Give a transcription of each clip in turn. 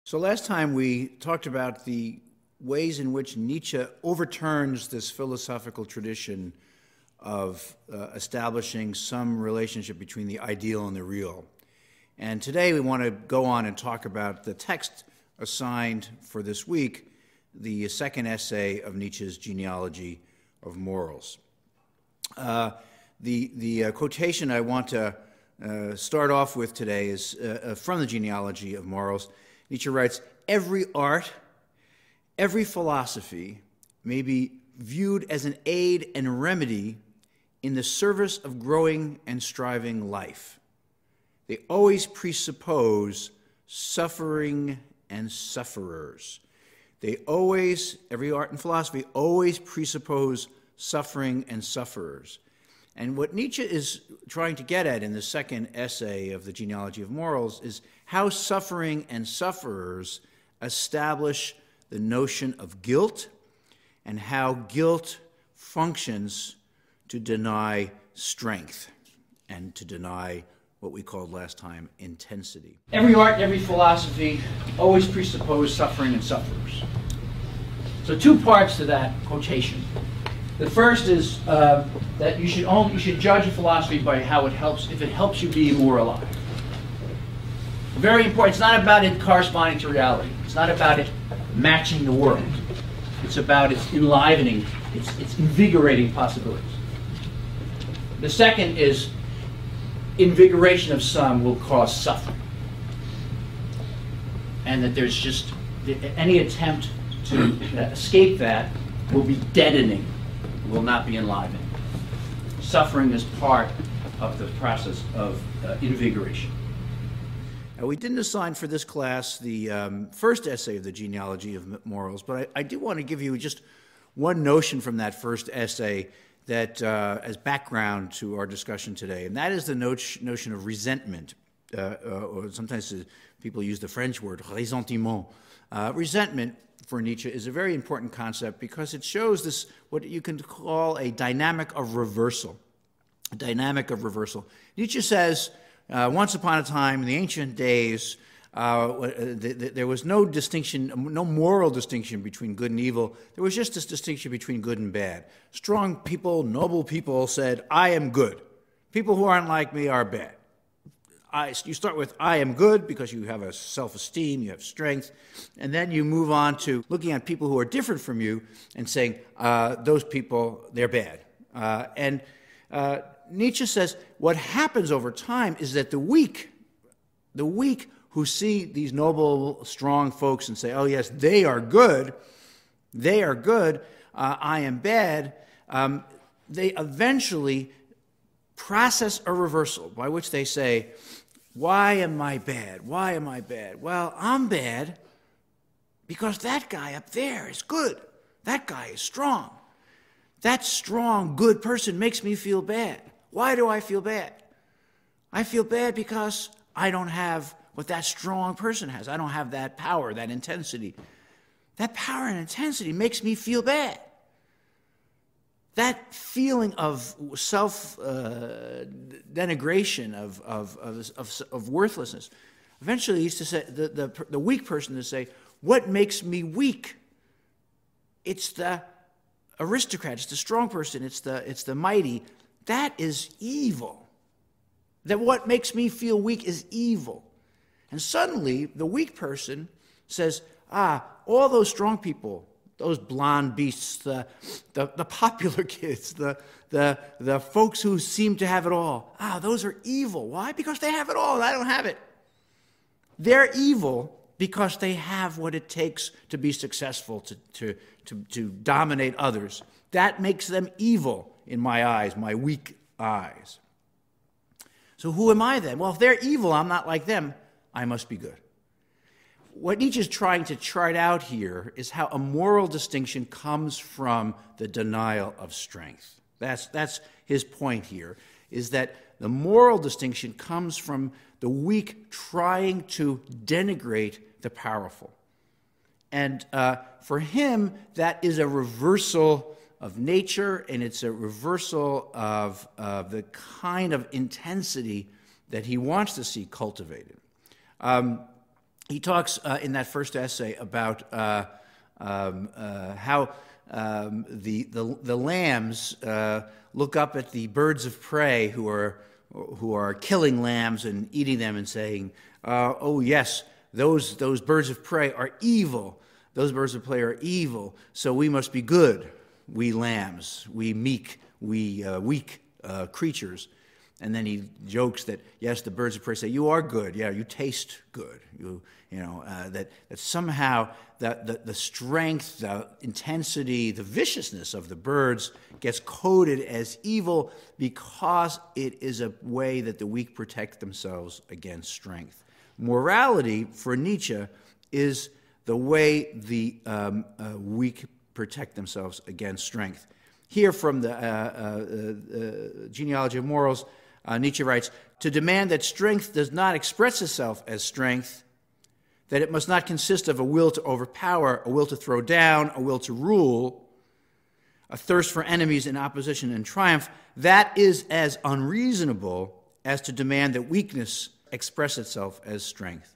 So last time we talked about the ways in which Nietzsche overturns this philosophical tradition of establishing some relationship between the ideal and the real. And today we want to go on and talk about the text assigned for this week, the second essay of Nietzsche's Genealogy of Morals. The quotation I want to start off with today is from the Genealogy of Morals. Nietzsche writes, "Every art, every philosophy may be viewed as an aid and remedy in the service of growing and striving life. They always presuppose suffering and sufferers." Every art and philosophy always presuppose suffering and sufferers. And what Nietzsche is trying to get at in the second essay of the Genealogy of Morals is how suffering and sufferers establish the notion of guilt and how guilt functions to deny strength and to deny what we called last time intensity. Every art, every philosophy always presuppose suffering and sufferers. So two parts to that quotation. The first is that you should judge a philosophy by how it helps, if it helps you be more alive. Very important. It's not about it corresponding to reality. It's not about it matching the world. It's about its enlivening, its invigorating possibilities. The second is invigoration of some will cause suffering. And that there's just any attempt to escape that will be deadening, will not be enlivening. Suffering is part of the process of invigoration. Now, we didn't assign for this class the first essay of the Genealogy of Morals, but I do want to give you just one notion from that first essay that as background to our discussion today, and that is the notion of resentment, or sometimes people use the French word ressentiment. Resentment for Nietzsche is a very important concept because it shows this, what you can call a dynamic of reversal. A dynamic of reversal. Nietzsche says, once upon a time in the ancient days, there was no distinction, no moral distinction between good and evil. There was just this distinction between good and bad. Strong people, noble people said, I am good. People who aren't like me are bad. You start with, I am good, because you have a self-esteem, you have strength, and then you move on to looking at people who are different from you and saying, those people, they're bad. And Nietzsche says what happens over time is that the weak who see these noble, strong folks and say, oh yes, they are good, I am bad, they eventually process a reversal by which they say, why am I bad? Why am I bad? Well, I'm bad because that guy up there is good. That guy is strong. That strong, good person makes me feel bad. Why do I feel bad? I feel bad because I don't have what that strong person has. I don't have that power, that intensity. That power and intensity makes me feel bad. That feeling of self-denigration, of worthlessness, eventually leads to say, the weak person to say, what makes me weak? It's the aristocrat, it's the strong person, it's the mighty. That is evil. That what makes me feel weak is evil. And suddenly, the weak person says, all those strong people, those blonde beasts, the popular kids, the folks who seem to have it all, those are evil. Why? Because they have it all and I don't have it. They're evil because they have what it takes to be successful, to dominate others. That makes them evil in my eyes, my weak eyes. So who am I then? Well, if they're evil, I'm not like them. I must be good. What Nietzsche is trying to chart out here is how a moral distinction comes from the denial of strength. That's his point here, is that the moral distinction comes from the weak trying to denigrate the powerful. And for him, that is a reversal of nature, and it's a reversal of the kind of intensity that he wants to see cultivated. he talks in that first essay about how the lambs look up at the birds of prey who are killing lambs and eating them and saying, "Oh yes, those birds of prey are evil. Those birds of prey are evil. So we must be good. We lambs, we meek, we weak creatures." And then he jokes that, yes, the birds of prey say, "You are good. Yeah, you taste good. That somehow the strength, the intensity, the viciousness of the birds gets coded as evil because it is a way that the weak protect themselves against strength." Morality, for Nietzsche, is the way the weak protect themselves against strength. Here from the Genealogy of Morals, Nietzsche writes, "To demand that strength does not express itself as strength, that it must not consist of a will to overpower, a will to throw down, a will to rule, a thirst for enemies in opposition and triumph, that is as unreasonable as to demand that weakness express itself as strength."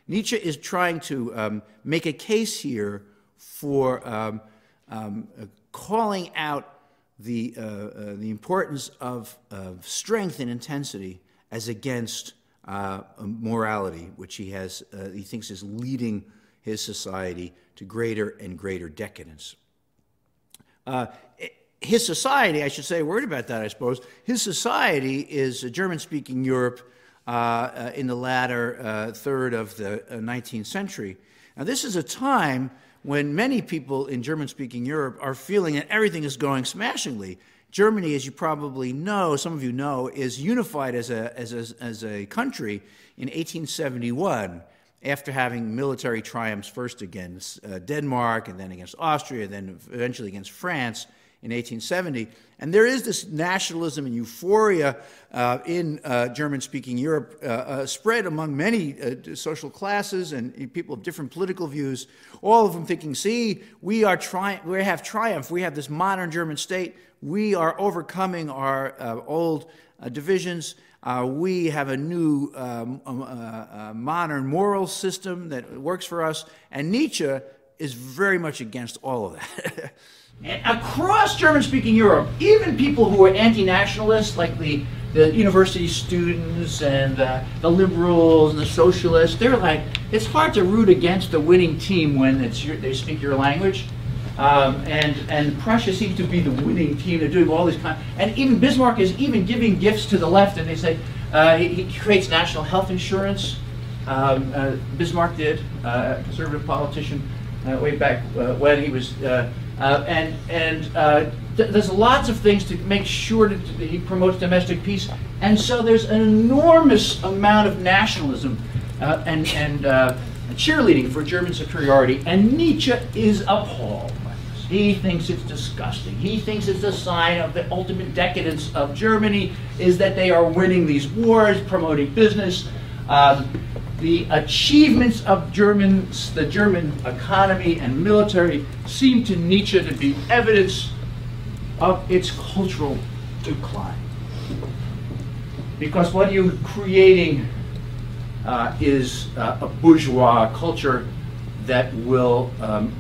Nietzsche is trying to make a case here for calling out the importance of strength and intensity as against morality, which he thinks is leading his society to greater and greater decadence. His society, I should say a word about that, I suppose. His society is a German-speaking Europe in the latter third of the 19th century. Now, this is a time when many people in German-speaking Europe are feeling that everything is going smashingly. Germany, as you probably know, some of you know, is unified as a country in 1871 after having military triumphs first against Denmark and then against Austria, then eventually against France in 1870. And there is this nationalism and euphoria in German-speaking Europe spread among many social classes and people of different political views, all of them thinking, see, we have triumph. We have this modern German state. We are overcoming our old divisions. We have a new modern moral system that works for us. And Nietzsche is very much against all of that. And across German-speaking Europe, even people who are anti-nationalists, like the university students and the liberals and the socialists, they're like, it's hard to root against the winning team when they speak your language. And Prussia seems to be the winning team. They're doing all these and even Bismarck is even giving gifts to the left, and they say he creates national health insurance. Bismarck did, a conservative politician way back when he was. There's lots of things to make sure that he promotes domestic peace, and so there's an enormous amount of nationalism and cheerleading for German superiority, and Nietzsche is appalled by this. He thinks it's disgusting. He thinks it's a sign of the ultimate decadence of Germany, is that they are winning these wars, promoting business. The achievements of the German economy and military seem to Nietzsche to be evidence of its cultural decline. Because what you're creating is a bourgeois culture that will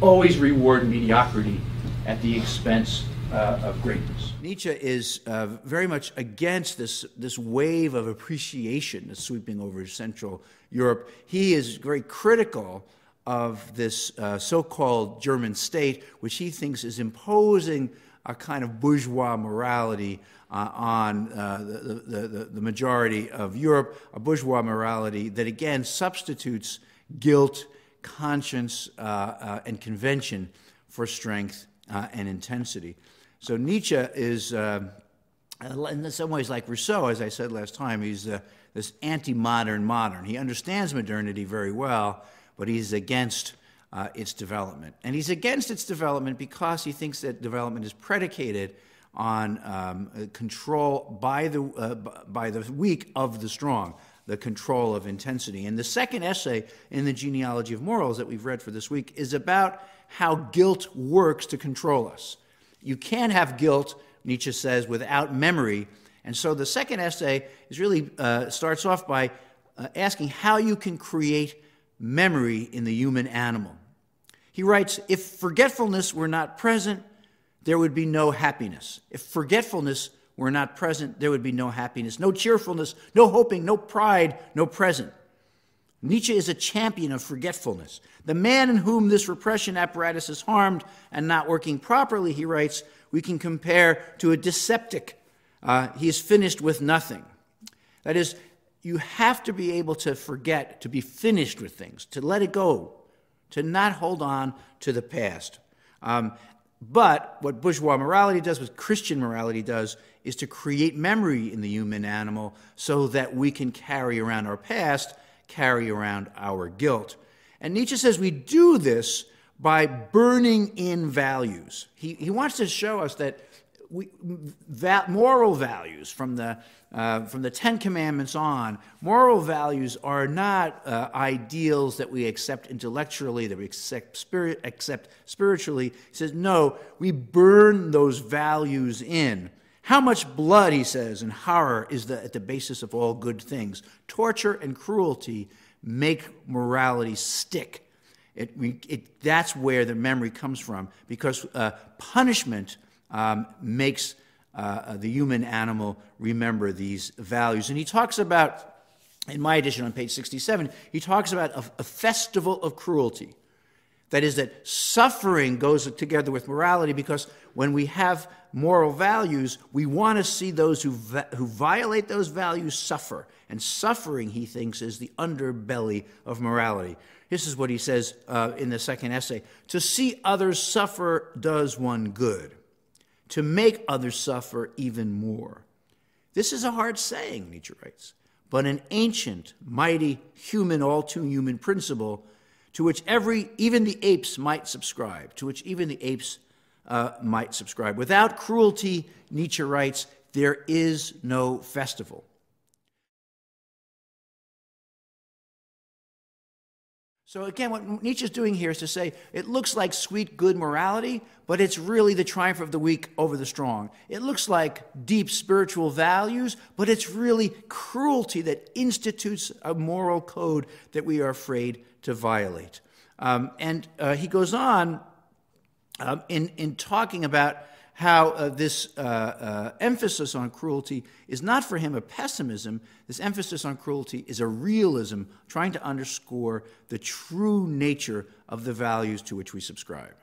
always reward mediocrity at the expense of greatness. Nietzsche is very much against this wave of appreciation that's sweeping over Central Europe. He is very critical of this so-called German state, which he thinks is imposing a kind of bourgeois morality on the majority of Europe, a bourgeois morality that again substitutes guilt, conscience, and convention for strength and intensity. So Nietzsche is, in some ways, like Rousseau, as I said last time, he's this anti-modern modern. He understands modernity very well, but he's against its development. And he's against its development because he thinks that development is predicated on control by the weak of the strong, the control of intensity. And the second essay in the Genealogy of Morals that we've read for this week is about how guilt works to control us. You can't have guilt, Nietzsche says, without memory. And so the second essay is really starts off by asking how you can create memory in the human animal. He writes, if forgetfulness were not present, there would be no happiness. If forgetfulness were not present, there would be no happiness, no cheerfulness, no hoping, no pride, no present. Nietzsche is a champion of forgetfulness. The man in whom this repression apparatus is harmed and not working properly, he writes, we can compare to a dyspeptic. He is finished with nothing. That is, you have to be able to forget, to be finished with things, to let it go, to not hold on to the past. But what bourgeois morality does, what Christian morality does, is to create memory in the human animal so that we can carry around our past, carry around our guilt. And Nietzsche says we do this by burning in values. He wants to show us that moral values from the Ten Commandments on, moral values are not ideals that we accept intellectually, that we accept spiritually. He says, no, we burn those values in. How much blood, he says, and horror is at the basis of all good things. Torture and cruelty make morality stick. That's where the memory comes from, because punishment makes the human animal remember these values. And he talks about, in my edition on page 67, he talks about a festival of cruelty. That is, that suffering goes together with morality, because when we have moral values, we want to see those who violate those values suffer. And suffering, he thinks, is the underbelly of morality. This is what he says in the second essay. To see others suffer does one good. To make others suffer even more. This is a hard saying, Nietzsche writes, but an ancient, mighty, human, all too human principle to which even the apes might subscribe, Without cruelty, Nietzsche writes, there is no festival. So again, what Nietzsche's doing here is to say, it looks like sweet, good morality, but it's really the triumph of the weak over the strong. It looks like deep spiritual values, but it's really cruelty that institutes a moral code that we are afraid to violate. And he goes on in talking about how this emphasis on cruelty is not for him a pessimism. This emphasis on cruelty is a realism, trying to underscore the true nature of the values to which we subscribe.